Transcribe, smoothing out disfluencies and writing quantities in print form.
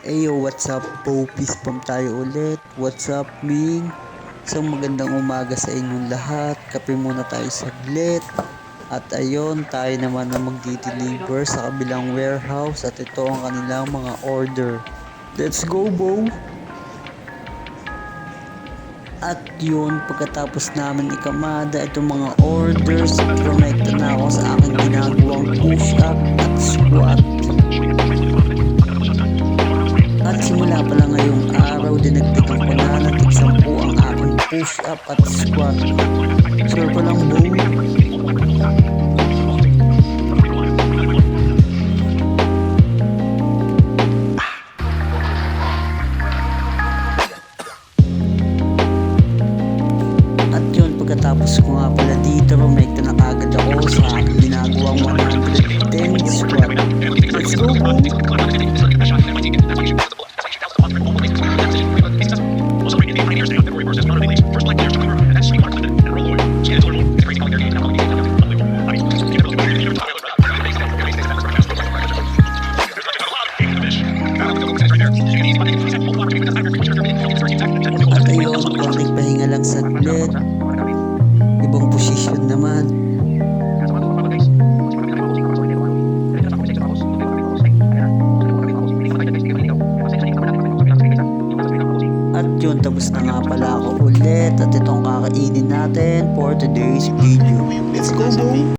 Ayo, what's up po? Peace bomb tayo ulit. What's up, Ming? Isang magandang umaga sa inyong lahat. Kape muna tayo saglit. At ayun, tayo naman na magdi-deliver sa kabilang warehouse at ito ang kanilang mga order. Let's go, Bo! At yun, pagkatapos namin ikamada itong mga orders, connect na ako sa aking ginagawang push-up at squat. At simula pa lang ngayong araw, dinagdagan ko na ng 10 ang aking push-up at squat. Sure pa lang, Bo. At yun, pagkatapos ko nga pala dito, rumekta na kagad ako sa aking ginagawang 110 squat. Let's go, Bo! At ayun, konting pahinga lang saglit. Ibang posisyon naman. At yun, tapos na nga pala ako ulit. At itong kakainin natin for today's video. Let's go, Bo!